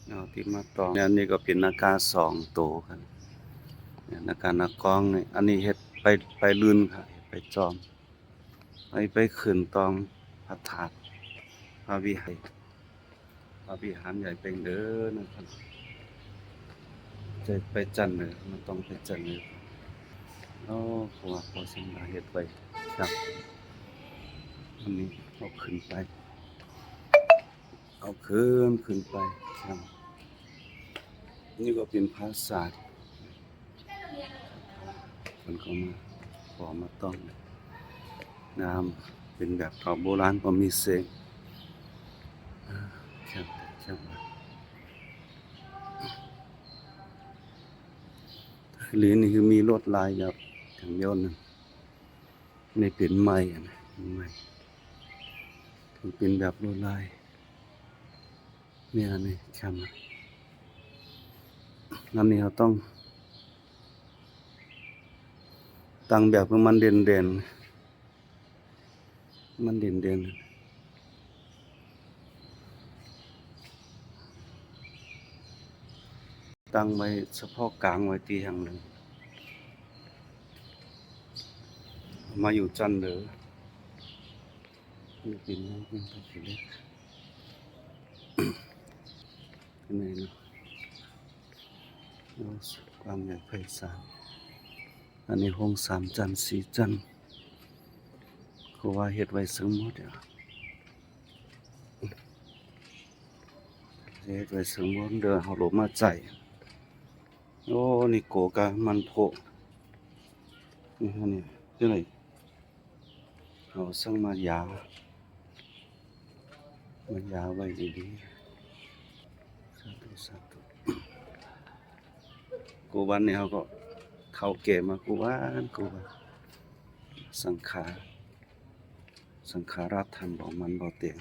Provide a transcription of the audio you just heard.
เอาที่มาตองเนี่ยอันนี้ก็เป็นนาคา2ตัวครับเนี่ยนาคานากองนี่อันนี้เฮ็ดไปลื่นครับไปจอมไปขึ้นตองพระธาตุพระวิหารใหญ่เป็นเด้อนะครับจะไปจันทร์เลยมันต้องไปจันทร์เลยโอ้หัวพอสิมาเฮ็ดไว้ครับอันนี้เอาขึ้นไปไปครับนี่ก็เป็นปราสาทมันก็มาขอมาต้องน้ำเป็นแบบเก่าโบราณก็มีเสียงครับหรือนี่คือมีรถลายแบบทางเดียวนึงนี่เป็นไม้นะไม้ถึงเป็นแบบรถลายเนี่ยนี่ครับนั่นนี่เราต้องตั้งแบบให้มันเด่นมันเด่นตั้งไว้เฉพาะกลางไว้ที่แห่งหนึ่งมาอยู่จันทร์เด้อนี่เป็นตัวเล็กเป็นไงเนาะความใหญ่ไพศาลอันนี้ห้อง3 จันทร์4 จันทร์เขาว่าเฮ็ดไว้ซึ่งหมดเฮ็ดไว้ซึ่งหมดเด้อเฮาลงมาใจโอ้นี่โกกะมันโพนี่ฮะนี่จังได๋เอาสั่งมายาไว้ดีๆสาธุกูวันนี้เขาก็เฒ่าแก่มากูว่าสังขารัฐท่านบอกมันบ่เตียง